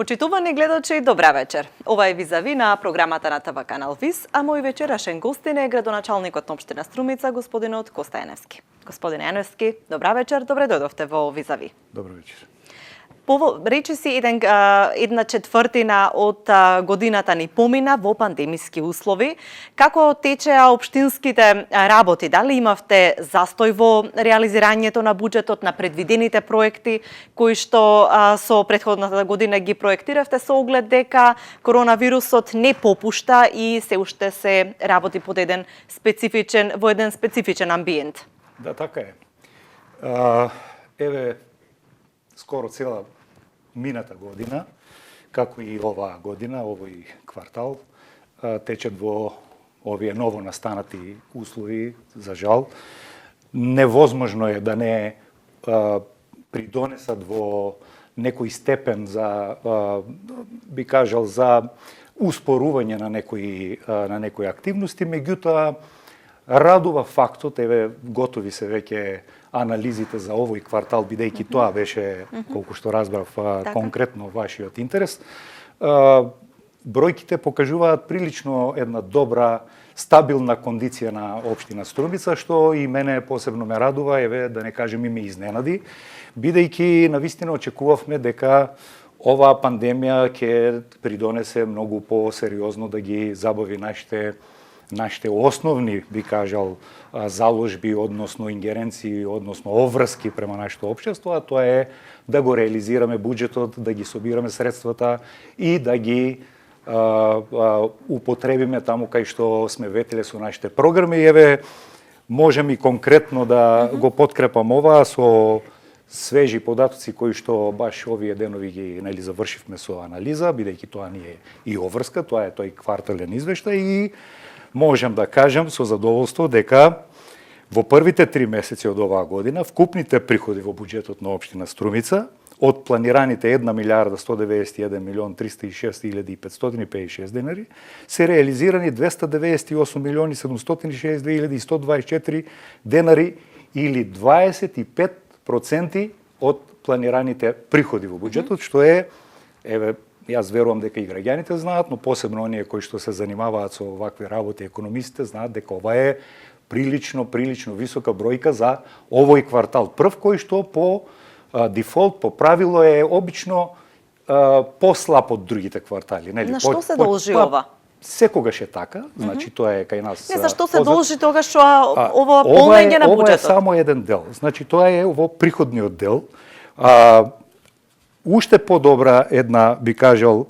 Почитувани гледачи, добра вечер. Ова е Визави на програмата на ТВ канал ВИС, а мој вечерашен гостин е градоначалникот на општина Струмица, господинот Коста Еневски. Господине Еневски, добра вечер, добре дојдовте во Визави. Добра вечер. Речи си една четвртина од годината ни помина во пандемиски услови. Како течеа општинските работи? Дали имавте застој во реализирањето на буџетот, на предвидените проекти кои што со претходната година ги проектиравте со оглед дека коронавирусот не попушта и се уште се работи во еден специфичен амбиент? Да, така е. Еве, скоро цела мината година, како и оваа година, овој квартал, течат во овие ново настанати услови, за жал. Невозможно е да не придонесат во некој степен за, би кажал, за успорување на некои активности, меѓутоа радува фактот, еве, готови се веќе анализите за овој квартал, бидејќи тоа беше, колку што разбрав, конкретно вашиот интерес. Бројките покажуваат прилично една добра, стабилна кондиција на општина Струмица, што и мене посебно ме радува, еве, да не кажем и ме изненади, бидејќи навистина очекувавме дека оваа пандемија ќе придонесе многу по-сериозно да ги забави нашите основни, би кажал, заложби, односно ингеренции, односно обврски према нашето општество, а тоа е да го реализираме буџетот, да ги собираме средствата и да ги употребиме таму кај што сме ветеле со нашите програми. Еве, можем и конкретно да го подкрепам ова со свежи податоци кои што баш овие денови ги завршивме со анализа, бидејќи тоа ни е и обврска, тоа е тој квартален извештај и можем да кажем со задоволство дека во првите 3 месеци од оваа година вкупните приходи во буџетот на општина Струмица од планираните 1 милиарда 191 милион 306.556 денари се реализирани 298 милиони 762.124 денари или 25% од планираните приходи во буџетот, што е, еве, јас верувам дека и граѓаните знаат, но посебно оние кои што се занимаваат со овакви работи, економистите, знаат дека ова е прилично висока бројка за овој квартал. Прв кој што по дефолт, по правило е обично послаб од другите квартали. Нели? На што се должи ова? Секогаш е така, значи тоа е кај нас. Не, зашто се должи тогаш ова полнење на буџетот? Ова е само еден дел. Значи тоа е во приходниот дел. Уште подобра една, би кажал,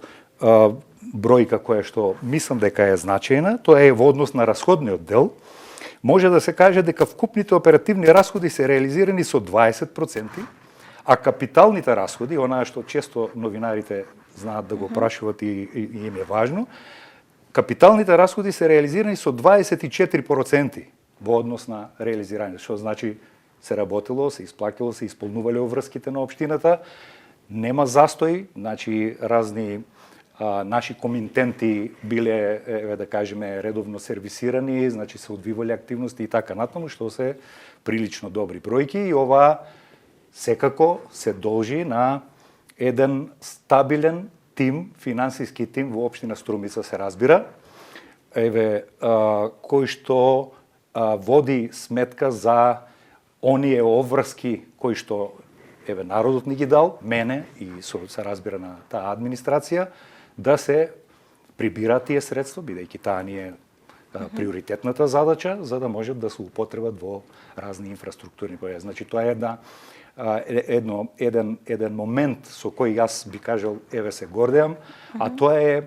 бројка која што мислам дека е значајна, тоа е во однос на расходниот дел. Може да се каже дека вкупните оперативни расходи се реализирани со 20%, а капиталните расходи, онаа што често новинарите знаат да го прашуват и им е важно, капиталните расходи се реализирани со 24% во однос на реализирање, што значи се работело, се исплакило, се исполнувале обврските на општината, нема застој, значи разни наши комитенти биле, да кажеме, редовно сервисирани, значи се одвивале активности и така натаму, што се прилично добри бројки и ова секако се должи на еден стабилен тим, финансиски тим во општина Струмица се разбира, еве, кој што води сметка за оние обврски кои што еве народот ни ги дал, мене и се разбира на таа администрација, да се прибираат тие средства, бидејќи таа ни е приоритетната задача, за да можат да се употребат во разни инфраструктурни проекти. Значи тоа е еден момент со кој јас би кажал, еве се гордеам, а тоа е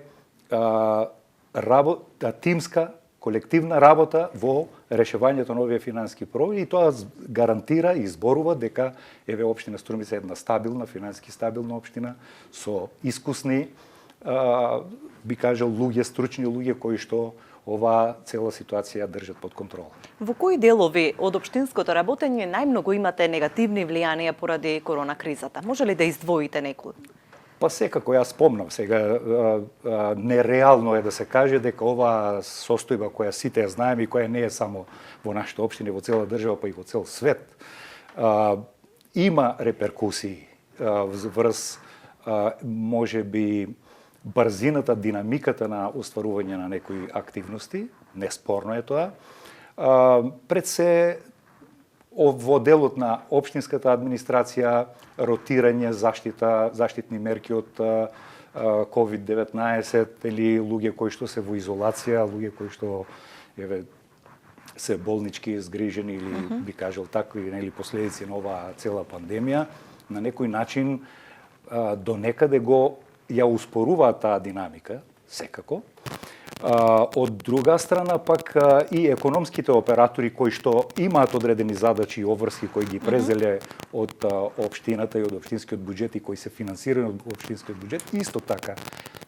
тимска, колективна работа во решавањето на овие финански проблеми и тоа гарантира и изборува дека еве општина Струмица е една стабилна, финански стабилна општина со искусни, би кажал, луѓе, стручни луѓе кои што оваа цела ситуација држат под контрола. Во кои делови од општинското работење најмногу имате негативни влијанија поради корона кризата? Може ли да издвоите некој? Па секако, јас спомнам сега, нереално е да се каже дека оваа состојба која сите ја знаеме и која не е само во нашата општина, во цела држава, па и во цел свет, има реперкусии врз може би брзината, динамиката на остварување на некои активности, неспорно е тоа. Пред се во делот на општинската администрација, ротирање, заштитни мерки од COVID-19 или луѓе кои што се во изолација, луѓе кои што се болнички згрижени или би кажал такви или последици на оваа цела пандемија, на некој начин до некаде ја успоруваат таа динамика, секако. Од друга страна пак и економските оператори кои што имаат одредени задачи и обврски кои ги презеле од општината и од општинскиот буџет и кои се финансирани од општинскиот буџет, исто така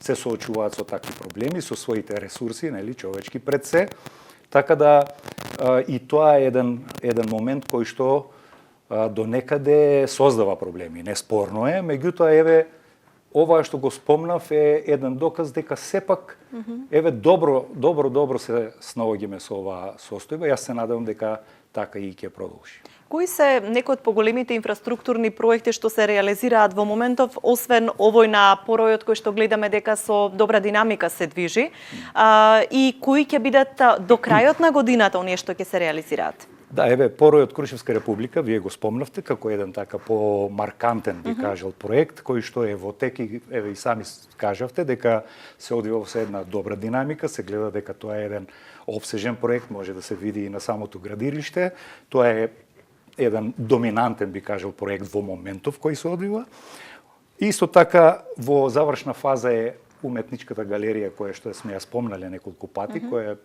се соочуваат со такви проблеми, со своите ресурси, нели, човечки пред се. Така да и тоа е еден момент кој што до некаде создава проблеми. Неспорно е, меѓутоа ова што го спомнав е еден доказ дека сепак добро се снаоѓаме со оваа состојба. Јас се надевам дека така и ќе продолжи. Кои се некои од поголемите инфраструктурни проекти што се реализираат во моментов, освен овој на поројот кој што гледаме дека со добра динамика се движи, и кои ќе бидат до крајот на годината оние што ќе се реализираат? Да, поројот Крушевска република, вие го спомнавте како еден така по-маркантен, би кажал, проект, кој што е во тек и сами кажавте дека се одвива во една добра динамика, се гледа дека тоа е еден обсежен проект, може да се види и на самото градилиште. Тоа е еден доминантен, би кажал, проект во моментов кој се одвива. Исто така, во завршна фаза е уметничката галерија, која што сме ја спомнале неколку пати, која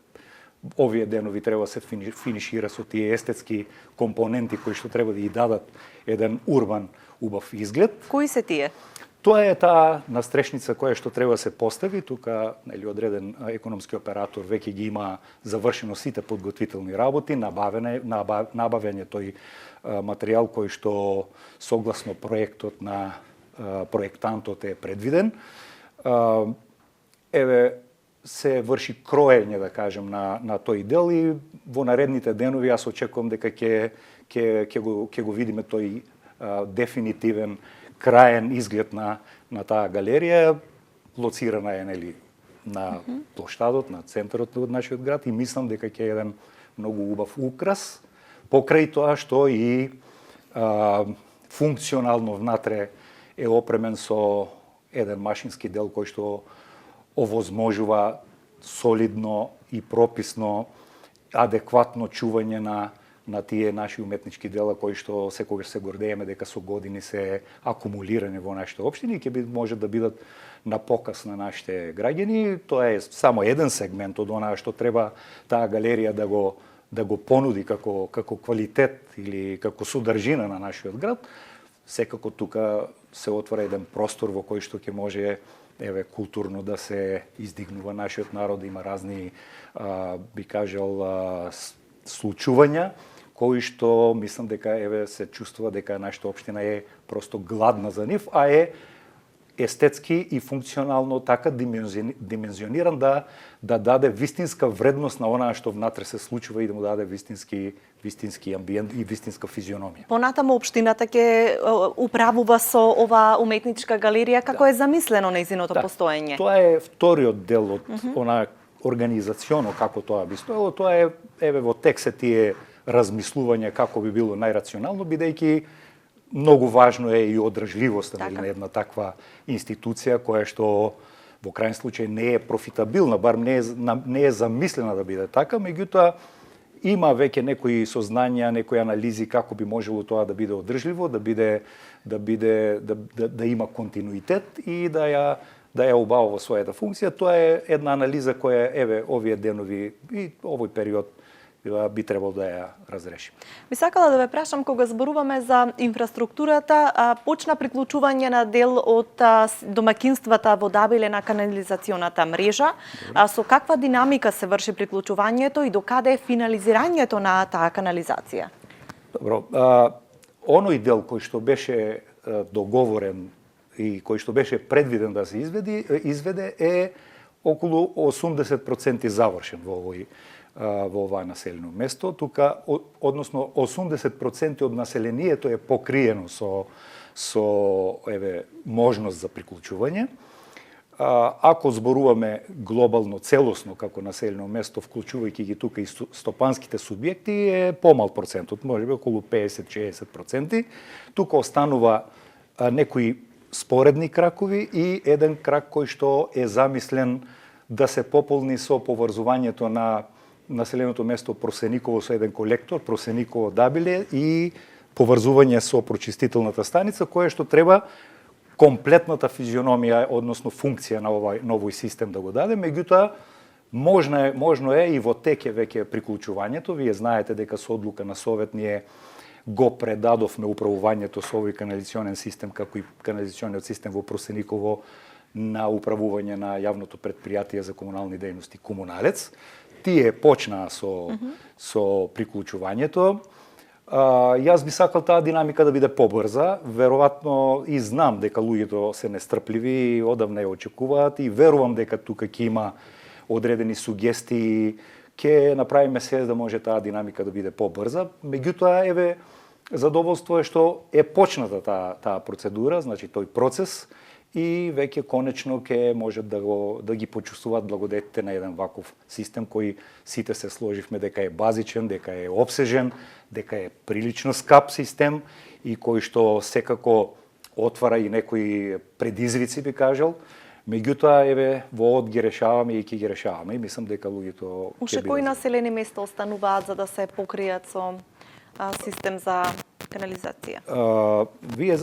овие денови треба се финишира со тие естетски компоненти кои што треба да ја дадат еден урбан убав изглед. Кои се тие? Тоа е таа настрешница која што треба да се постави. Тука одреден економски оператор веќе ги има завршено сите подготвителни работи, набавење тој материјал кој што согласно проектот на проектантот е предвиден. Се врши кроење, да кажем, на тој дел и во наредните денови јас очекувам дека ќе го видиме тој дефинитивен краен изглед на таа галерија. Лоцирана е на плоштадот, на центарот од нашиот град и мислам дека ќе е еден многу убав украс, покрај тоа што и функционално внатре е опремен со еден машински дел кој што овозможува солидно и прописно, адекватно чување на тие наши уметнички дела кои што секогаш се гордееме дека со години се акумулирани во нашите општини и ќе може да бидат на показ на нашите граѓани. Тоа е само еден сегмент од онаа што треба таа галерија да го понуди како квалитет или како содржина на нашиот град. Секако тука се отвора еден простор во кој што ќе може културно да се издигнува нашиот народ, има разни, би кажал, случувања, кои што мислам дека се чувствува дека нашата општина е просто гладна за нив, а е естетски и функционално така димензиониран да даде вистинска вредност на онаа што внатре се случува и да му даде вистински амбиент и вистинска физиономија. Понатаму општината ќе управува со оваа уметничка галерија, како е замислено нејзиното постоење? Тоа е вториот дел од онаа организационо како тоа би стоело. Тоа е во тек се тие размислувања како би било најрационално, бидејќи многу важно е и одржливоста на една таква институција која што во крајен случај не е профитабилна, бар не е замислена да биде така, меѓутоа има веќе некои сознања, некои анализи како би можело тоа да биде одржливо, да има континуитет и да ја убавува својата функција. Тоа е една анализа која овие денови и овој период би требало да ја разреши. Би сакала да ве прашам, кога зборуваме за инфраструктурата, почна приклучување на дел од домакинствата во Дабиле на канализационата мрежа. Со каква динамика се врши приклучувањето и докаде е финализирањето на таа канализација? Добро, оној дел кој што беше договорен и кој што беше предвиден да се изведе е околу 80% завршен во ова населено место. Тука, односно, 80% од населението е покриено со можност за приклучување. Ако зборуваме глобално, целосно како населено место, вклучувајќи ги тука и стопанските субјекти, е помал процентот, можеби околу 50-60%. Тука останува некои споредни кракови и еден крак кој што е замислен да се пополни со поврзувањето на населеното место Просениково со еден колектор, Просениково Дабиле, и поврзување со прочистителната станица, кое што треба комплетната физиономија, односно функција на овој систем да го даде. Меѓутоа, можно е и во теке веќе приклучувањето. Вие знаете дека со одлука на Совет ние го предадовме управувањето со овој канализационен систем, како и канализационниот систем во Просениково, на управување на јавното претпријатие за комунални дејности Комуналец. Тие почнаа со приклучувањето. Јас би сакал таа динамика да биде побрза. Веројатно и знам дека луѓето се нестрпливи и одамна ја очекуваат, и верувам дека тука ќе има одредени сугестии, ќе направиме се да може таа динамика да биде побрза. Меѓутоа, задоволство е што е почната таа процедура, значи тој процес, и веќе конечно ќе можат да ги почувствуваат благодетите на еден ваков систем кој сите се сложивме дека е базичен, дека е обсежен, дека е прилично скап систем и кој што секако отвара и некои предизвици, би кажал. Меѓутоа, во од ги решаваме и ќе ги решаваме, и мислам дека луѓето Уште кои населени места остануваат за да се покријат со систем за канализација? Вие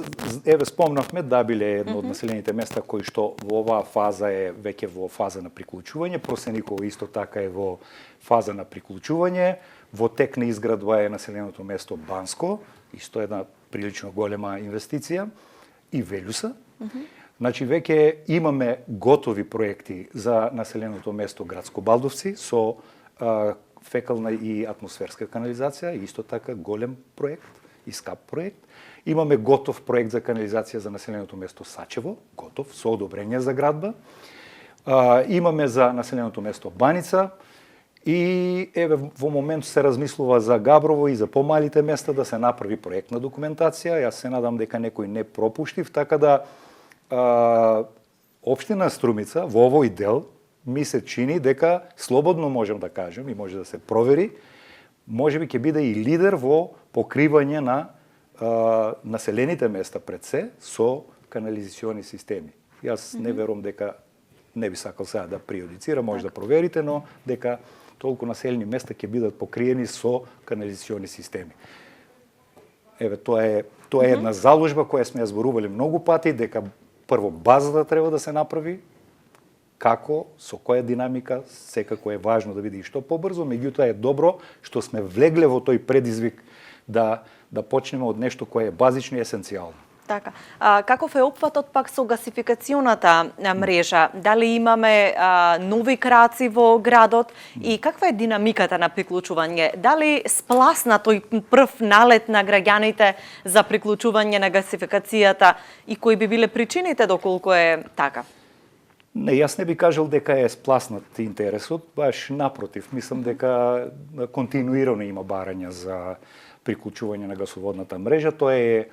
спомнавме Дабиле е едно од населените места кои што во оваа фаза е веќе во фаза на приклучување. Просениково исто така е во фаза на приклучување. Во тек на изградба е населеното место Банско, исто една прилично голема инвестиција, и Велјуса. Значи веќе имаме готови проекти за населеното место Градско Балдовци со фекална и атмосферска канализација, исто така голем проект и скап проект. Имаме готов проект за канализација за населеното место Сачево, готов, со одобрење за градба. Имаме за населеното место Баница и во момент се размислува за Габрово и за помалите места да се направи проектна документација. Јас се надам дека некој не пропуштив, така да општина Струмица во овој дел ми се чини дека слободно можем да кажем и може да се провери, можеби ќе биде и лидер во покривање на населените места пред се со канализациони системи. Јас не верувам дека, не би сакал сега да приодицирам, може да проверите, но дека толку населени места ќе бидат покриени со канализациони системи. Тоа е една заложба која сме ја зборували многу пати, дека прво базата треба да се направи, како, со која динамика, секако е важно да биде и што побрзо, меѓутоа е добро што сме влегле во тој предизвик да почнеме од нешто кое е базично и есенцијално. Така. Каков е опфатот пак со гасификационата мрежа? Дали имаме нови краци во градот и каква е динамиката на приклучување? Дали спласна тој прв налет на граѓаните за приклучување на гасификацијата и кои би биле причините доколку е така? Не, јас не би кажал дека е спласнат интересот, баш напротив. Мислам дека континуирано има барања за приклучување на гасоводната мрежа. Тоа е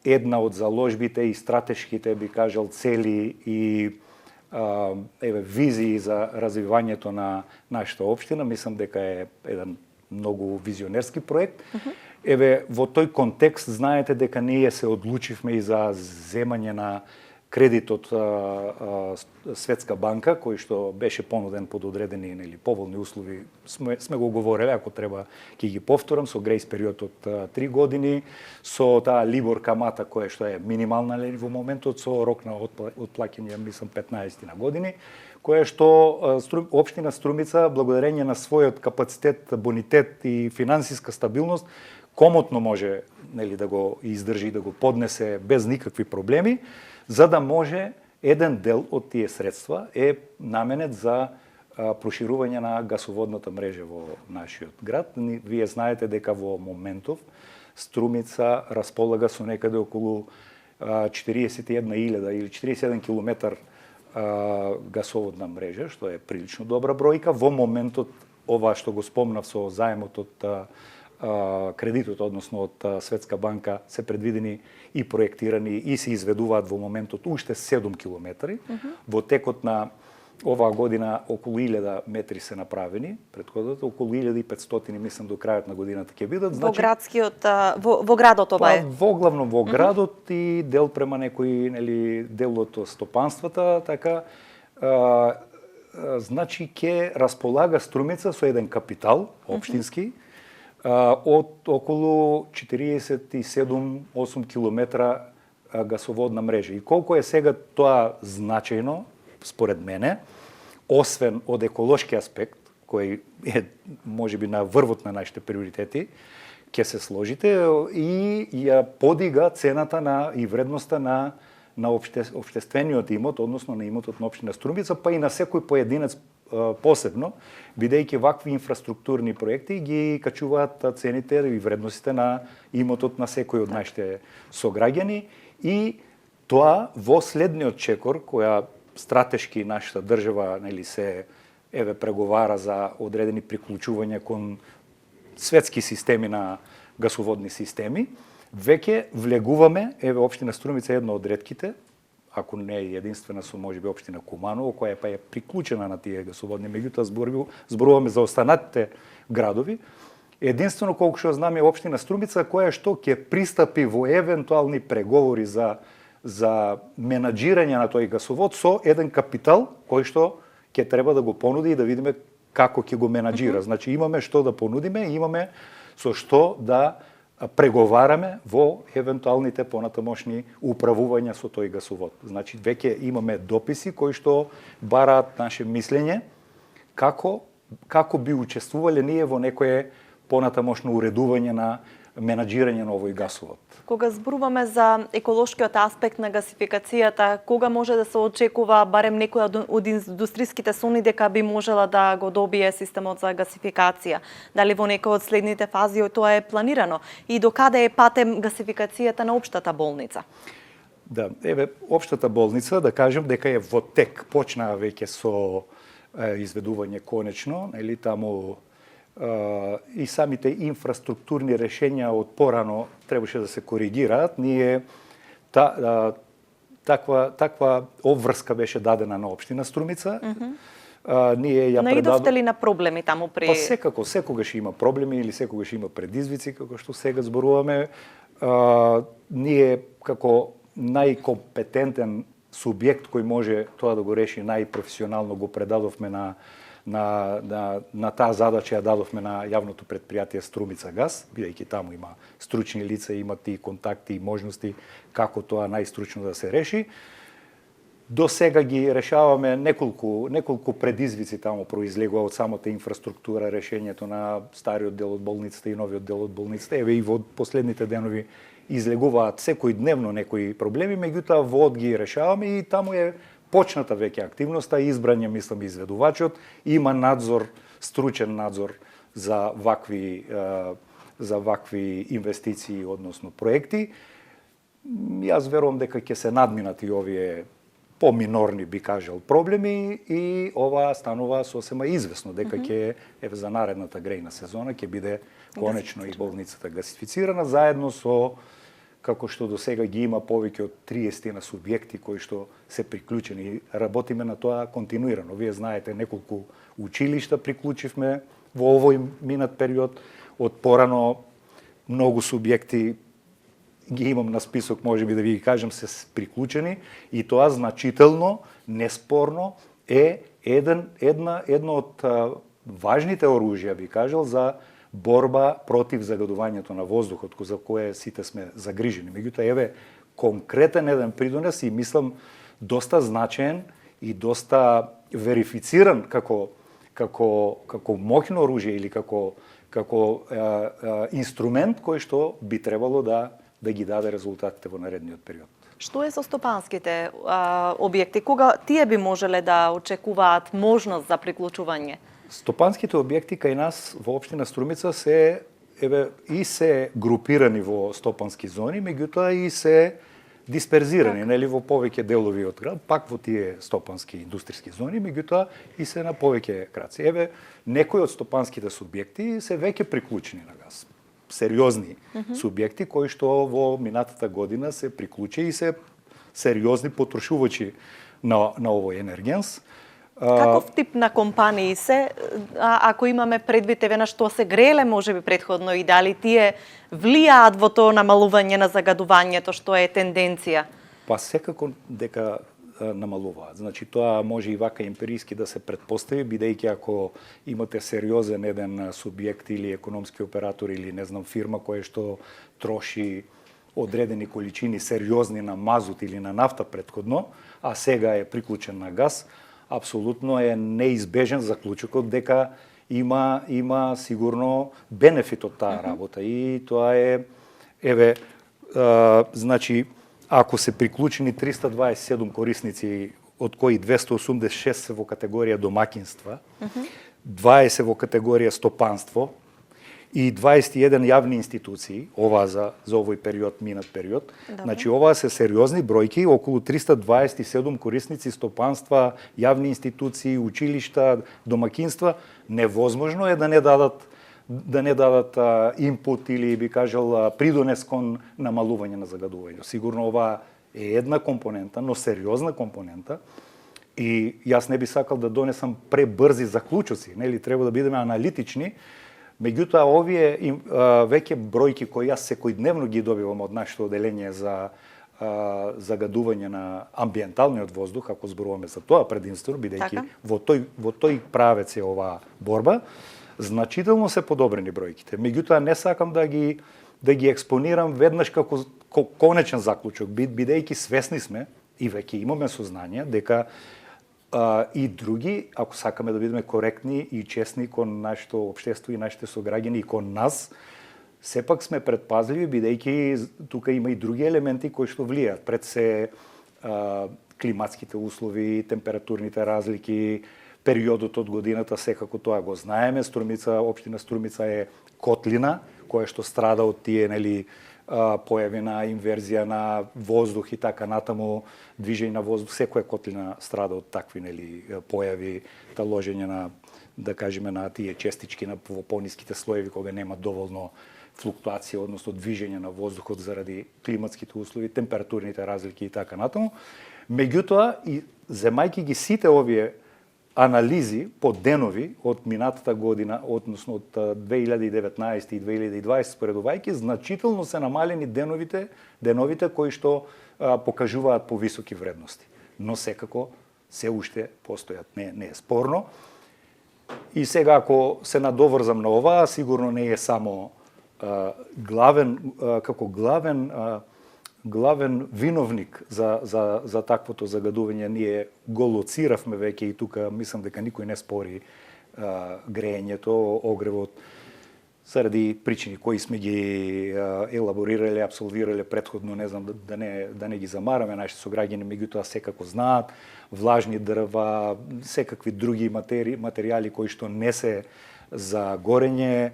една од заложбите и стратешките, би кажал, цели и визии за развивањето на нашата општина. Мислам дека е еден многу визионерски проект. Во тој контекст знаете дека ние се одлучивме и за земање на кредит од Светска банка, кој што беше понуден под одредени поволни услови. Сме го говореле, ако треба ќе ги повторам, со грејс период од 3 години, со таа либор камата која што е минимална во моментот, со рок на отплаќање, мислам, 15 на години, која што општина Струмица, благодарење на својот капацитет, бонитет и финансиска стабилност, комотно може да го издржи, да го поднесе без никакви проблеми, за да може еден дел од тие средства е наменет за проширување на гасоводната мрежа во нашиот град. Вие знаете дека во моментов Струмица располага со некаде околу 41.000 или 41 километар гасоводна мрежа, што е прилично добра бројка. Во моментот, ова што го спомнав со заемот од кредитот, односно од Светска банка, се предвидени и проектирани и се изведуваат во моментот уште 7 километри. Во текот на оваа година околу 1000 метри се направени, предходната околу 1500, мислам, до крајот на годината ќе бидат. Во градскиот во градот ова е. Воглавно во градот и дел према некои, нели, дел од стопанствата, така значи ќе располага Струмица со еден капитал општински од околу 47-8 километра гасоводна мрежа. И колку е сега тоа значајно, според мене, освен од еколошки аспект, кој е можеби на врвот на нашите приоритети, ќе се сложите и ја подига цената и вредноста на општествениот имот, односно на имотот на општина Струмица, па и на секој поединец посебно, бидејќи вакви инфраструктурни проекти ги качуваат цените и вредностите на имотот на секој од нашите сограѓани, и тоа во следниот чекор, која стратешки нашата држава, нели, се преговара за одредени приклучувања кон светски системи на гасоводни системи, веќе влегуваме, општина Струмица е една од ретките, ако не е единствена со можеби општина Куманово, која па е приклучена на тие гасоводни, меѓутоа зборуваме за останатите градови. Единствено колку што знам е општина Струмица која што ќе пристапи во евентуални преговори за менаџирање на тој гасовод со еден капитал кој што ќе треба да го понуди и да видиме како ќе го менаџира. Значи имаме што да понудиме, имаме со што да преговараме во евентуалните понатамошни управувања со тој гасовод. Значи веќе имаме дописи кои што бараат наше мислење како би учествувале ние во некое понатамошно уредување на менаџирање на овој гасовод. Кога зборуваме за еколошкиот аспект на гасификацијата, кога може да се очекува барем некоја од индустриските зони дека би можела да го добие системот за гасификација? Дали во некој од следните фази тоа е планирано? И докаде е патем гасификацијата на општата болница? Да, општата болница, да кажем дека е во тек, почнаа веќе со изведување конечно, нели, таму и самите инфраструктурни решења од порано требаше да се коригираат. Ние таква обврска беше дадена на општина Струмица. Ние ја наидовте ли на проблеми таму при... Па секогаш има проблеми или секогаш има предизвици, како што сега зборуваме. Ние како најкомпетентен субјект кој може тоа да го реши најпрофесионално го предадовме на таа задача ја дадовме на јавното претпријатие Струмица газ, бидејќи таму има стручни лица, имат и контакти и можности како тоа најстручно да се реши. До сега ги решаваме неколку предизвици таму произлегува од самата инфраструктура, решењето на стариот дел од болницата и новиот дел од болницата. И во последните денови излегуваат секојдневно некои проблеми, меѓутоа во ги решаваме и таму е почната веќе активноста, избран е, мислам, изведувачот, има надзор, стручен надзор за вакви инвестиции, односно проекти. Јас верувам дека ќе се надминат и овие поминорни, би кажал, проблеми и ова станува сосема известно дека ќе за наредната грејна сезона ќе биде конечно и болницата гасифицирана заедно со, како што до сега ги има повеќе од 30 на субјекти кои што се приклучени. Работиме на тоа континуирано. Вие знаете, неколку училишта приклучивме во овој минат период. Од порано многу субјекти ги имам на список, можеби да ви ги кажам, се приклучени и тоа значително, неспорно е едно од важните оружја, би кажал, за борба против загадувањето на воздухот, за кое сите сме загрижени. Меѓутоа, конкретен еден придонес и мислам доста значаен и доста верифициран како моќно оружје или како инструмент кој што би требало да ги даде резултатите во наредниот период. Што е со стопанските објекти? Кога тие би можеле да очекуваат можност за приклучување? Стопанските објекти кај нас во општина Струмица се групирани во стопански зони, меѓутоа и се дисперзирани, нели, во повеќе делови од град, пак во тие стопански индустријски зони, меѓутоа и се на повеќе краци. Некои од стопанските субјекти се веќе приклучени на газ. сериозни субјекти кои што во минатата година се приклучи и се сериозни потрошувачи на овој енергенс. Каков тип на компании се, ако имаме предвид еве на што се греле можеби претходно и дали тие влијаат во тоа намалување на загадувањето што е тенденција? Па секако дека намалуваат. Значи тоа може и вака емпириски да се претпостави, бидејќи ако имате сериозен еден субјект или економски оператор или не знам фирма која што троши одредени количини сериозни на мазут или на нафта претходно, а сега е приклучен на газ, апсолутно е неизбежен заклучокот дека има сигурно бенефит од таа работа и тоа е значи ако се приклучени 327 корисници, од кои 286 се во категорија домакинства, 20 во категорија стопанство и 21 јавни институции, ова за овој период, минат период. Добре. Значи ова се сериозни бројки, околу 327 корисници стопанства, јавни институции, училишта, домакинства, невозможно е да не дадат инпут или би кажал придонес кон намалување на загадување. Сигурно ова е една компонента, но сериозна компонента. И јас не би сакал да донесам пребрзи заклучоци, нели треба да бидеме аналитични. Меѓутоа овие веќе бројки кои јас секојдневно ги добивам од нашето оделение за загадување на амбиенталниот воздух, ако зборуваме за тоа предимство, бидејќи во тој правец е оваа борба, значително се подобрени бројките. Меѓутоа не сакам да ги експонирам веднаш како конечен заклучок, бидејќи свесни сме и веќе имаме сознание дека и други, ако сакаме да бидеме коректни и честни кон нашето општество и нашите сограѓани и кон нас, сепак сме предпазливи, бидејќи тука има и други елементи кои што влијаат. Пред се климатските услови, температурните разлики, периодот од годината, секако тоа го знаеме. Општина Струмица е котлина, која што страда од тие, нели, појави на инверзија на воздух и така натаму, движење на воздух, секоја котлина страда од такви, нели, појави, таложење на, да кажеме, на тие честички во пониските слоеви кога нема доволно флуктуација, односно движење на воздухот заради климатските услови, температурните разлики и така натаму. Меѓутоа, и земајќи ги сите овие анализи по денови од минатата година, односно од 2019 и 2020 споредувајќи, значително се намалени деновите кои што покажуваат повисоки вредности. Но секако се уште постојат, не е спорно. И сега ако се надоврзам на ова, сигурно не е само главен виновник за таквото загадување. Ние го лоциравме веќе и тука мислам дека никој не спори греењето, огревот, заради причини кои сме ги елаборирале, абсолвирале претходно, не знам, да не ги замараме нашите сограѓани, меѓутоа секако знаат, влажни дрва, секакви други материјали кои што не се за горење,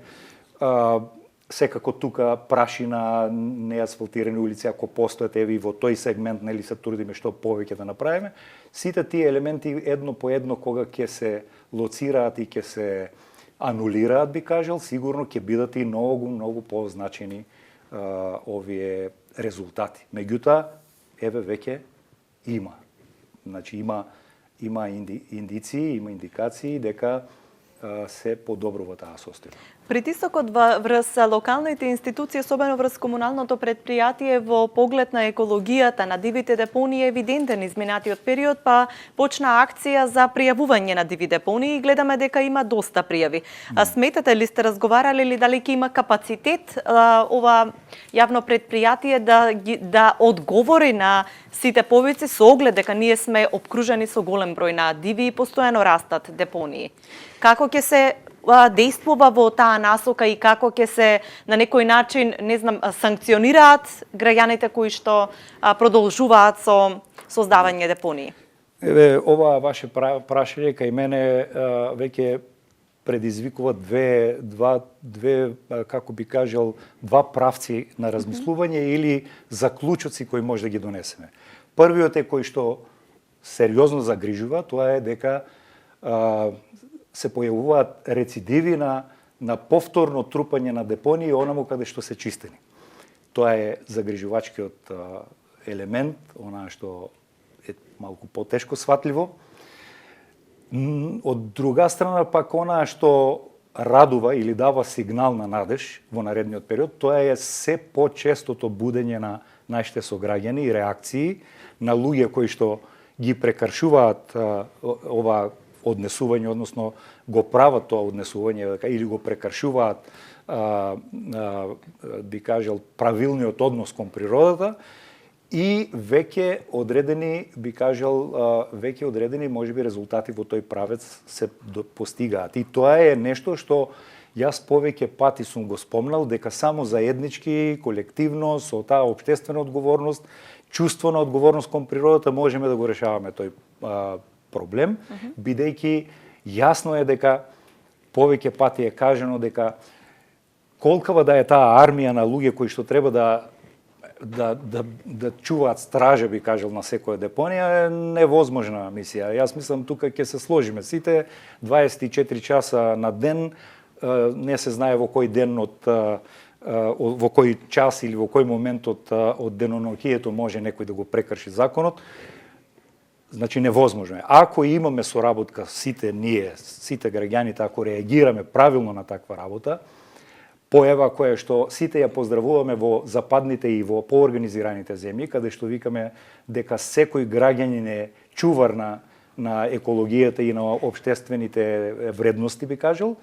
секако тука прашина, неасфалтирани улици, ако постојат, еви во тој сегмент, нели се трудиме што повеќе да направиме. Сите тие елементи едно по едно кога ќе се лоцираат и ќе се анулираат, би кажал, сигурно ќе бидат и многу позначени овие резултати. Меѓутоа, еве веќе има. Значи има индиции, има индикации дека се подобрува таа состојба. Притисокот врз локалните институции, особено врз комуналното предпријатие во поглед на екологијата на дивите депонии е евидентен изминатиот период, па почна акција за пријавување на диви депонии и гледаме дека има доста пријави. Сметате ли, сте разговарали ли дали ќе има капацитет ова јавно предпријатие да одговори на сите повици со оглед дека ние сме обкружени со голем број на диви и постојано растат депонии? Како ќе се действува во таа насока и како ќе се на некој начин, не знам, санкционираат граѓаните кои што продолжуваат со создавање депонии? Еве, ова ваше прашање кај мене веќе предизвикува две, како би кажал, два правци на размислување или заклучоци кои може да ги донесеме. Првиот е кој што сериозно загрижува, тоа е дека се појавуваат рецидиви на на повторно трупање на депонии онаму каде што се чистени. Тоа е загрижувачкиот елемент, она што е малку потешко сватливо. Од друга страна пак она што радува или дава сигнал на надеж во наредниот период, тоа е се почестото будење на нашите сограѓани и реакции на луѓе кои што ги прекршуваат ова однесување, односно го прават тоа однесување или го прекршуваат би кажал правилниот однос кон природата и веќе одредени можеби резултати во тој правец се постигаат. И тоа е нешто што јас повеќе пати сум го спомнал, дека само заеднички, колективно, со таа општествена одговорност, чувство на одговорност кон природата можеме да го решаваме тој проблем, бидејќи јасно е дека повеќе пати е кажано дека колкава да е таа армија на луѓе кои што треба да чуваат стража, би кажал, на секоја депонија, е невозможна мисија. Јас мислам тука ќе се сложиме сите 24 часа на ден, не се знае во кој ден во кој час или во кој момент од деноноќието може некој да го прекрши законот. Значи невозможно е. Ако имаме соработка сите ние, сите граѓаните, ако реагираме правилно на таква работа, појава која што сите ја поздравуваме во западните и во поорганизираните земји, каде што викаме дека секој граѓанин е чувар на екологијата и на општествените вредности, би кажал,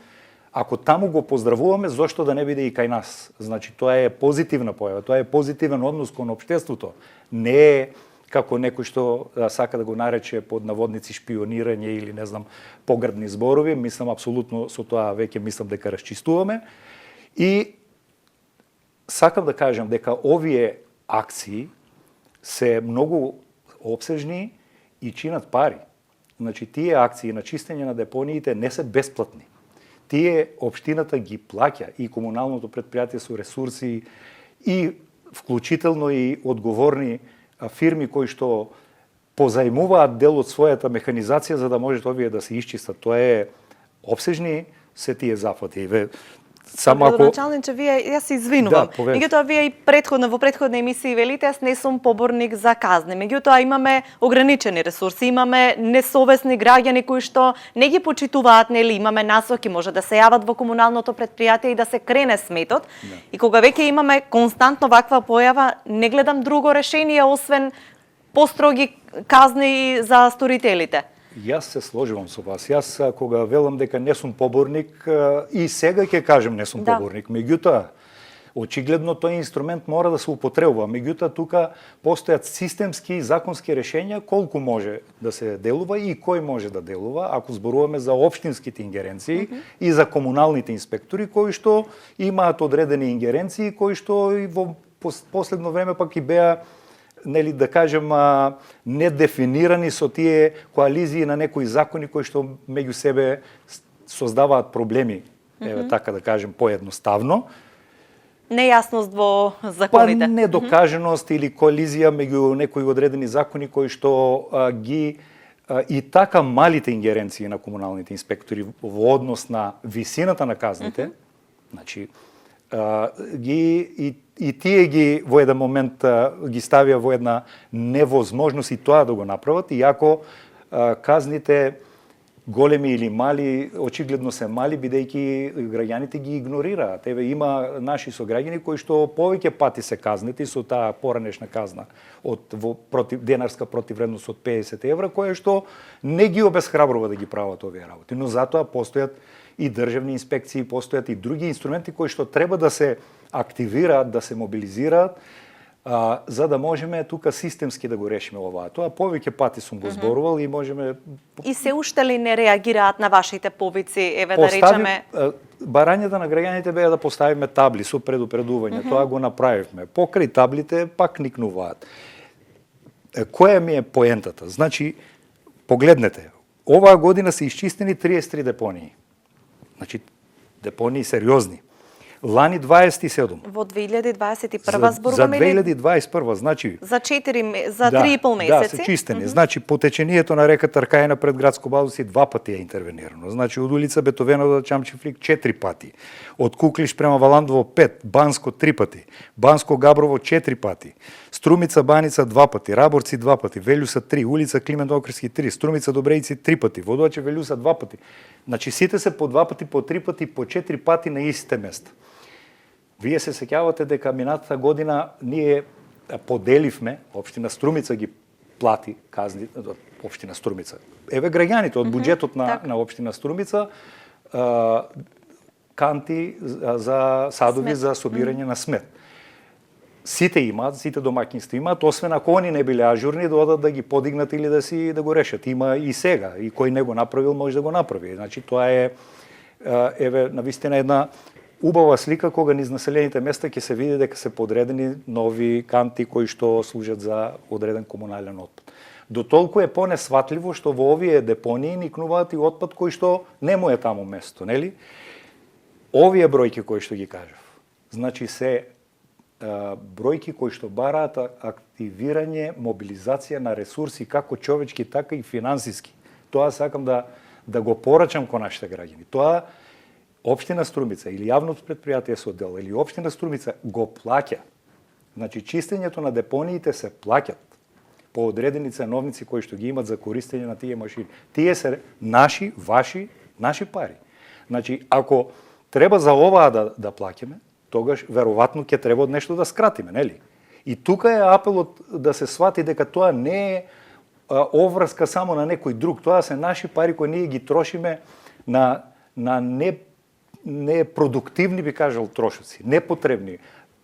ако таму го поздравуваме, зошто да не биде и кај нас? Значи, тоа е позитивна појава, тоа е позитивен однос кон општеството. Не е како некој што сака да го нарече под наводници шпионирање или не знам погребни зборови. Мислам апсолутно со тоа веќе мислам дека расчистуваме. И сакам да кажам дека овие акции се многу опсежни и чинат пари. Значи, тие акции на чистење на депониите не се бесплатни. Тие општината ги плаќа и комуналното предпријатие со ресурси и вклучително и одговорни фирми кои што позајмуваат дел од својата механизација за да може овие да се исчистат. Тоа е опсежни се тие зафати. Само ако началниче, јас се извинувам. Да, меѓутоа вие и во претходна емисија велите јас не сум поборник за казни. Меѓутоа имаме ограничени ресурси, имаме несовесни граѓани кои што не ги почитуваат, нели, имаме насоки, може да се јават во комуналното предпријатие и да се крене сметот. Да. И кога веќе имаме константно ваква појава, не гледам друго решение освен построги казни за сторителите. Јас се сложувам со вас. Јас кога велам дека не сум поборник и сега ќе кажем не сум поборник. Меѓутоа, очигледно тој инструмент мора да се употребува. Меѓутоа, тука постојат системски законски решења колку може да се делува и кој може да делува, ако зборуваме за општинските ингеренции и за комуналните инспектори кои што имаат одредени ингеренции кои што и во последно време пак и беа, нели да кажем, недефинирани со тие коализии на некои закони кои што меѓу себе создаваат проблеми, така да кажем поедноставно. Нејасност во законите. Недокаженост или коализија меѓу некои одредени закони кои што ги и така малите ингеренции на комуналните инспектори во однос на висината на казните, значи и тие ги во еден момент ги ставија во една невозможност и тоа да го направат, иако казните големи или мали, очигледно се мали, бидејќи граѓаните ги игнорираат. Еве има наши сограѓани кои што повеќе пати се казнети со таа поранешна казна денарска противвредност од 50 евра, која што не ги обесхрабрува да ги прават овие работи. Но затоа постојат и државни инспекции, постојат и други инструменти кои што треба да се активираат, да се мобилизираат, за да можеме тука системски да го решиме ова. Тоа повеќе пати сум го зборувал и можеме... И се уште ли не реагираат на вашите повици, еве да речеме? Барањата на граѓаните беа да поставиме табли со предупредување. Тоа го направивме. Покрај таблите пак никнуваат. Која ми е поентата? Значи, погледнете, оваа година се исчистени 33 депонии. Значи, депонии сериозни. Лани 27. Во 2021 За зборуваме или 2021, значи за 3,5 Да, месеци? се чистени. Значи по течението на река Тркајна пред градско Бадовци 2 пати е интервенирано. Значи од улица Бетовенова до Чамчифлик 4 пати. Од Куклиш према Валандово 5, Банско 3 пати, Банско Габрово 4 пати, Струмица Баница 2 пати, Раборци 2 пати, Велјуса 3, улица Климент Охридски 3, Струмица Добрејци 3 пати, Водоче Велјуса 2 пати. Значи сите се по 2 пати, по 3 пати, по 4 пати на истите места. Вие се сеќавате дека минатата година ние поделивме, општина Струмица ги плати казни, општина Струмица. Еве граѓаните од буџетот на општина Струмица канти за садови за собирање на смет. Сите имаат, сите домаќинства имаат, освен ако они не биле ажурни да одат да ги подигнат или да го решат. Има и сега, и кој не го направил може да го направи. Значи тоа е еве навистина една убава слика кога низ населените места ќе се види дека се подредени нови канти кои што служат за одреден комунален отпад. До толку е понесватливо што во овие депонии никнуваат и отпад кој што не му е таму место, нели? Овие бројки кои што ги кажав, значи се бројки кои што бараат активирање, мобилизација на ресурси како човечки, така и финансиски. Тоа сакам да го порачам кон нашите граѓани. Тоа Општина Струмица или јавното предпријатие со дел или Општина Струмица го плаќа. Значи чистењето на депониите се плаќат по одредени ценовници кои што ги имат за користење на тие машини. Тие се наши, ваши, наши пари. Значи ако треба за оваа да плаќаме, тогаш веројатно ќе треба од нешто да скратиме, нели? И тука е апелот да се свати дека тоа не е оврска само на некој друг, тоа се наши пари кои ние ги трошиме на непродуктивни, би кажал, трошоци, непотребни.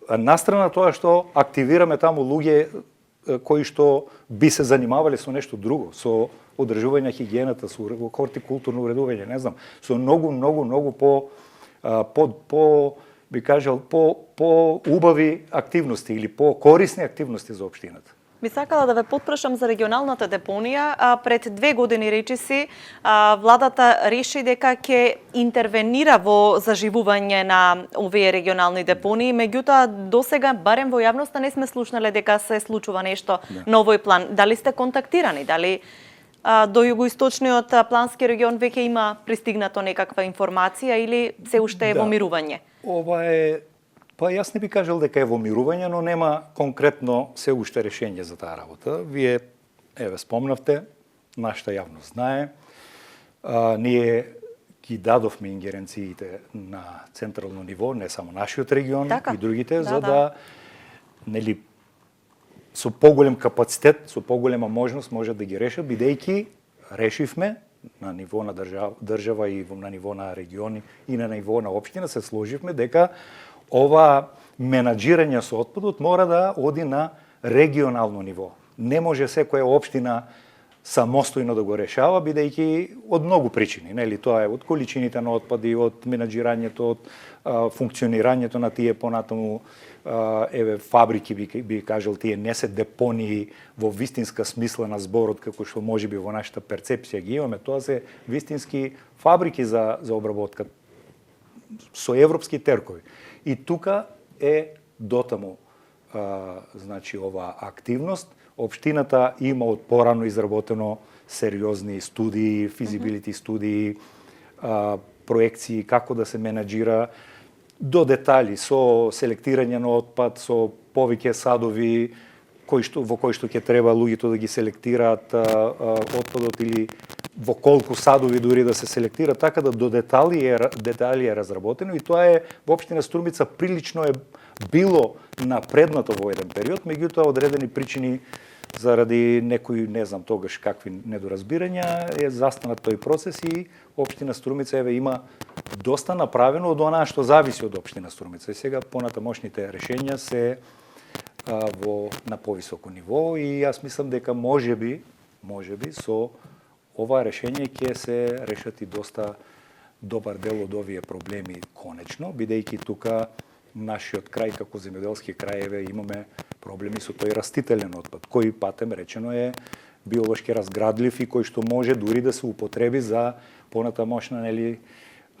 Настрана тоа што активираме таму луѓе кои што би се занимавале со нешто друго, со одржување на хигиената, со хортикултурно уредување, не знам, со многу би кажал, по убави активности или по корисни активности за општината. Би сакала да ве потпрашам за регионалната депонија. Пред 2 години речиси владата реши дека ќе интервенира во заживување на овие регионални депонии, меѓутоа досега барем во јавноста не сме слушнале дека се случува нешто на овој план. Дали сте контактирани? Дали до југоисточниот плански регион веќе има пристигнато некаква информација или се уште е во мирување? Ова е јас не би кажал дека е во мирување, но нема конкретно се уште решение за таа работа. Вие, еве, спомнавте, нашата јавност знае, ние ги дадовме ингеренциите на централно ниво, не само нашиот регион и другите, за да нели со поголем капацитет, со поголема можност можат да ги решат, бидејќи решивме на ниво на држава и на ниво на региони и на ниво на општина се сложивме дека ова менаџирање со отпадот мора да оди на регионално ниво. Не може секоја општина самостојно да го решава, бидејќи од многу причини, нели, тоа е од количините на отпади, од менаџирањето, од функционирањето на тие понатаму еве фабрики би кажал, тие не се депонии во вистинска смисла на зборот како што можеби во нашата перцепција ги имаме, тоа се вистински фабрики за обработка со европски теркови. И тука е дотаму значи ова активност. Општината има од порано изработено сериозни студии, физибилити студии, проекции како да се менаџира до детали со селектирање на отпад, со повеќе садови во кои што ќе треба луѓето да ги селектираат отпадот или во колку садови дури да се селектира, така да до детали е разработено и тоа е во општина Струмица прилично е било напреднато во еден период, меѓутоа одредени причини заради некои, не знам тогаш какви недоразбирања, е застанат тој процес и општина Струмица еве има доста направено од онаа што зависи од општина Струмица. И сега понатамошните решења се на повисоко ниво и јас мислам дека можеби со ова решење ќе се решат и доста добар дел од овие проблеми конечно, бидејќи тука нашиот крај како земјоделски крај имаме проблеми со тој растителен отпад, кој патем речено е биолошки разградлив и кој што може дури да се употреби за понатамошна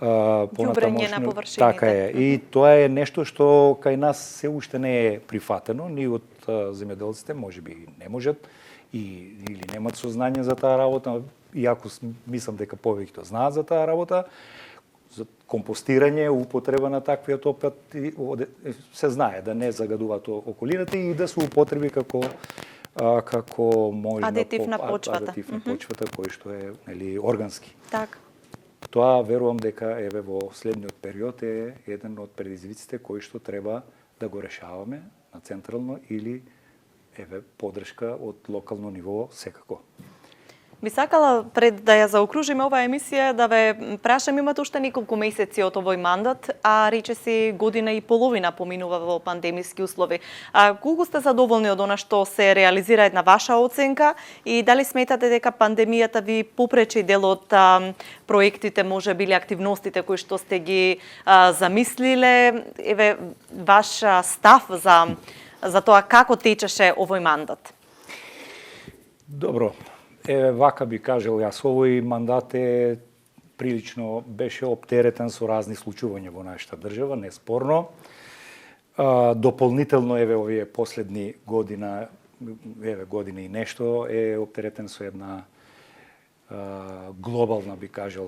Ѓубрење на површините. Така е. И тоа е нешто што кај нас се уште не е прифатено, ни од земјоделците можеби не можат или немат сознание за таа работа, иако мислам дека повеќето знаат за таа работа. За компостирање, употреба на таквиот отпад се знае да не загадуваат околината и да се употреби како можна адитив на почвата. Адитив на почвата кој што е органски. Така. Тоа верувам дека во следниот период е еден од предизвиците кои што треба да го решаваме на централно или поддршка од локално ниво секако. Би сакала пред да ја заокружиме оваа емисија да ве прашам, имате уште неколку месеци од овој мандат, а речиси година и половина поминува во пандемиски услови. Колку сте задоволни од она што се реализира една ваша оценка и дали сметате дека пандемијата ви попречи дел од проектите, може би или активностите кои што сте ги замислиле? Ваш став за тоа како течеше овој мандат? Добро. Вака би кажал јас, овој мандат прилично беше оптеретен со разни случувања во нашата држава, неспорно. Дополнително овие последни година и нешто е оптеретен со една глобална, би кажал,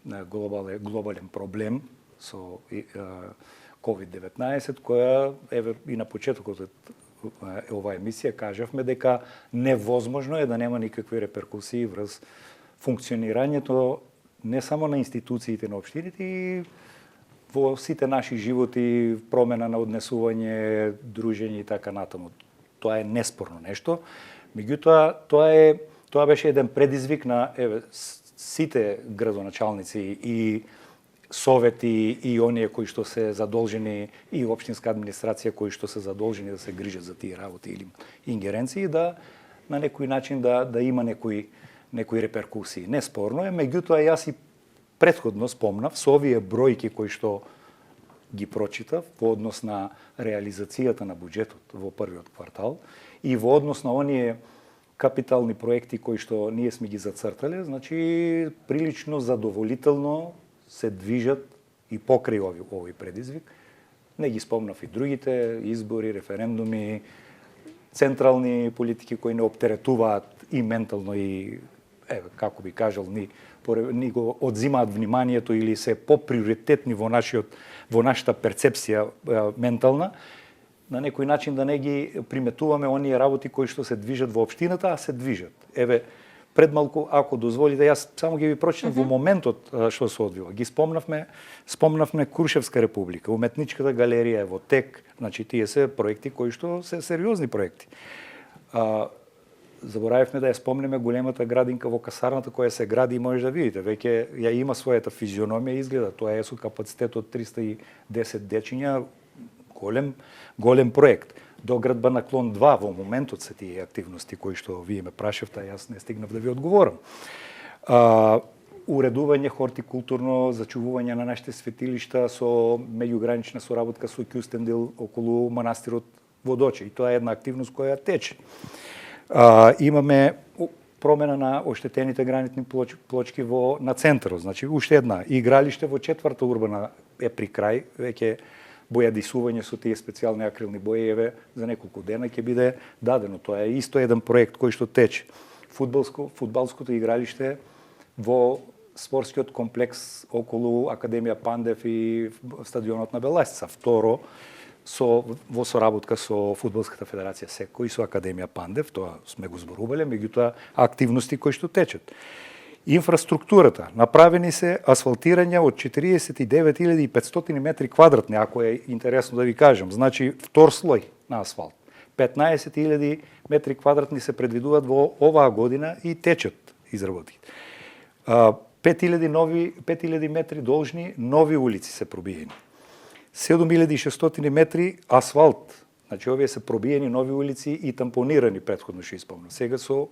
глобален проблем со COVID-19, која и на почетокот оваа емисија кажавме дека невозможно е да нема никакви реперкусии врз функционирањето не само на институциите на општините и во сите наши животи, промена на однесување, дружење и така натаму. Тоа е неспорно нешто. Меѓутоа, тоа беше еден предизвик на сите градоначалници и совети и оние кои што се задолжени и општинска администрација кои што се задолжени да се грижат за тие работи или ингеренции, да на некој начин да има некои реперкусии. Неспорно е, меѓутоа јас и претходно спомнав со овие бројки кои што ги прочитав во однос на реализацијата на буџетот во првиот квартал и во однос на оние капитални проекти кои што ние сме ги зацртале, значи прилично задоволително се движат и покрај овој предизвик. Не ги спомнав и другите избори, референдуми, централни политики кои не оптеретуваат и ментално и како би кажал, ни го одзимаат вниманието или се поприоритетни во нашата перцепција ментална, на некој начин да не ги приметуваме оние работи кои што се движат во општината, а се движат. Пред малку, ако дозволите, јас само ги ви прочитам во моментот што се одвива. Ги спомнавме Крушевска република, уметничката галерија е во тек, значи тие се проекти кои што се сериозни проекти. Заборавивме да ја спомнеме големата градинка во касарната која се гради и може да видите, веќе ја има својата физиономија изгледа, тоа е со капацитет од 310 дечиња, голем проект. Доградба на клон 2 во моментот се тие активности кои што вие ме прашавте, јас не стигнав да ви одговорам. Уредување хортикултурно, зачувување на нашите светилишта со меѓугранична соработка со Кюстендил околу манастирот Водоче. И тоа е една активност која тече. Имаме промена на оштетените гранитни плочки на центарот. Значи, уште една. Игралиште во четврта урбана е при крај, веќе бојадисување со тие специјални акрилни бои, за неколку дена ќе биде дадено. Тоа е исто еден проект кој што тече. Фудбалското игралиште во спортскиот комплекс околу Академија Пандев и стадионот на Беласица. Второ, во соработка со Фудбалската федерација СЕКО и со Академија Пандев, тоа сме го зборувале, меѓутоа активности кои што течат. Инфраструктурата. Направени се асфалтирања од 49.500 метри квадратни, ако е интересно да ви кажам. Значи, втор слој на асфалт. 15.000 метри квадратни се предвидуваат во оваа година и течат изработки. 5.000 метри должни нови улици се пробиени. 7.600 метри асфалт. Значи, овие се пробиени нови улици и тампонирани, претходно што испомнам. Сега се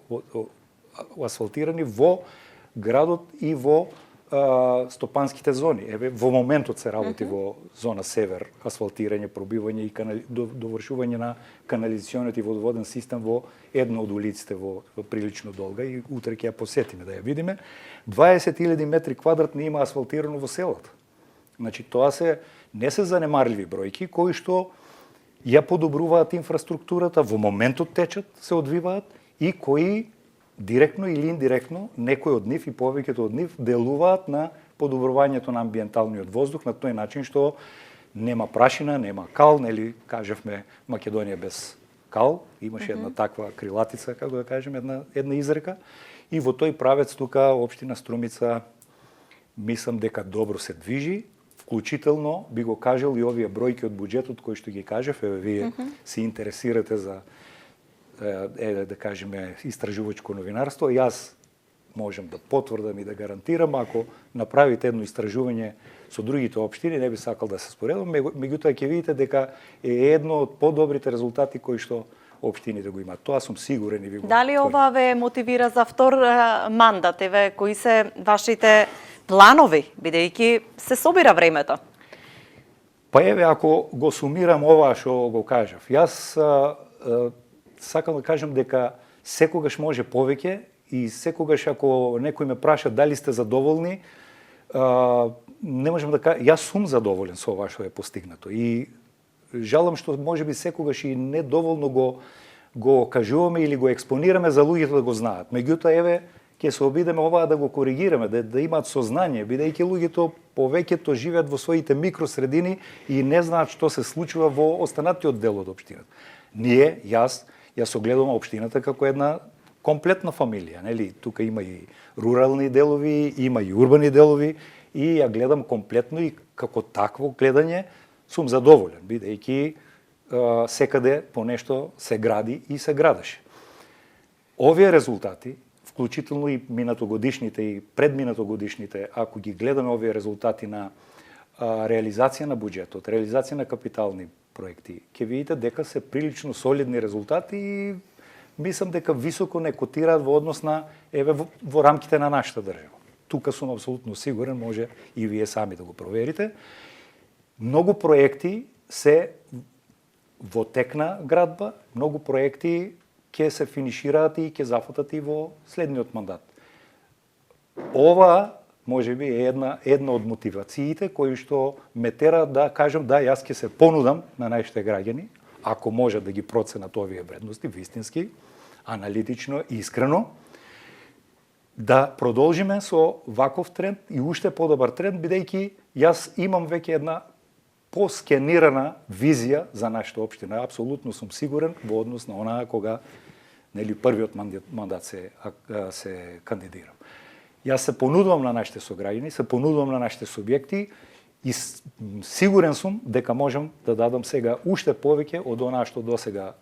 асфалтирани во градот и во стопанските зони. Еве, во моментот се работи во зона север, асфалтирање, пробивање и довршување на канализациониот и водоводен систем во една од улиците во прилично долга и утре ќе ја посетиме да ја видиме. 20.000 метри квадратни има асфалтирано во селото. Значи, тоа не се занемарливи бројки, кои што ја подобруваат инфраструктурата, во моментот течат, се одвиваат и кои директно или индиректно, некои од нив и повеќето од нив делуваат на подобрувањето на амбиенталниот воздух на тој начин што нема прашина, нема кал, нели кажевме Македонија без кал, имаше една таква крилатица, како да кажем, една изрека, и во тој правец тука општина Струмица мислам дека добро се движи, вклучително би го кажал и овие бројки од буџетот кои што ги кажев, еве вие се интересирате за да кажеме истражувачко новинарство, јас можам да потврдам и да гарантирам, ако направите едно истражување со другите општини, не би сакал да се споредам, меѓутоа ќе видите дека е едно од подобрите резултати кои што општините го имаат. Тоа сум сигурен и ви го. Дали ова ве мотивира за втор мандат? Еве, кои се вашите планови, бидејќи се собира времето? Па еве, ако го сумирам ова што го кажав, јас сакам да кажам дека секогаш може повеќе и секогаш ако некој ме праша дали сте задоволни, не можам да кажам, јас сум задоволен со ова што е постигнато и жалам што можеби секогаш и недоволно го кажуваме или го експонираме за луѓето да го знаат. Меѓутоа еве ќе се обидеме ова да го коригираме, да имаат сознание, бидејќи луѓето повеќето живеат во своите микросредини и не знаат што се случува во останатиот дел од општината. Ние, јас огледувам општината како една комплетна фамилија, нели? Тука има и рурални делови, има и урбани делови и ја гледам комплетно и како такво гледање сум задоволен, бидејќи секаде по нешто се гради и се градеше. Овие резултати, вклучително и минатогодишните и предминатогодишните, ако ги гледаме овие резултати на реализација на буџетот, реализација на капитални проекти, ќе видите дека се прилично солидни резултати и мислам дека високо не котираат во однос на во рамките на нашата држава. Тука сум апсолутно сигурен, може и вие сами да го проверите. Многу проекти се во тек на градба, многу проекти ќе се финишираат и ќе зафатат и во следниот мандат. Ова можеби е една од мотивациите кои што ме тера да кажам да, јас ќе се понудам на нашите граѓани, ако може да ги проценат овие вредности вистински, аналитично, искрено, да продолжиме со ваков тренд и уште подобар тренд, бидејќи јас имам веќе една поскенирана визија за нашата општина. Апсолутно сум сигурен во однос на онаа кога првиот мандат се кандидирам. Јас се понудувам на нашите сограѓани, се понудувам на нашите субјекти и сигурен сум дека можам да дадам сега уште повеќе од онаа што досега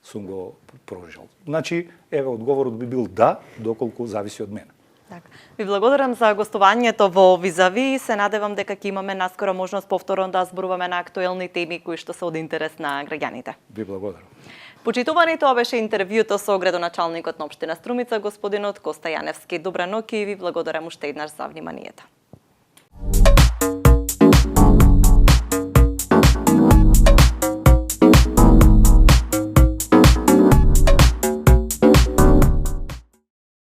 сум го прожил. Значи, еве, одговорот би бил да, доколку зависи од мене. Така. Ви благодарам за гостувањето во Визави и се надевам дека ќе имаме наскоро можност повторно да зборуваме на актуелни теми кои што се од интерес на граѓаните. Ви благодарам. Почитувани, тоа беше интервјуто со градоначалникот на општина Струмица, господинот Коста Јаневски. Добра ноќ и ви благодарам уште еднаш за вниманието.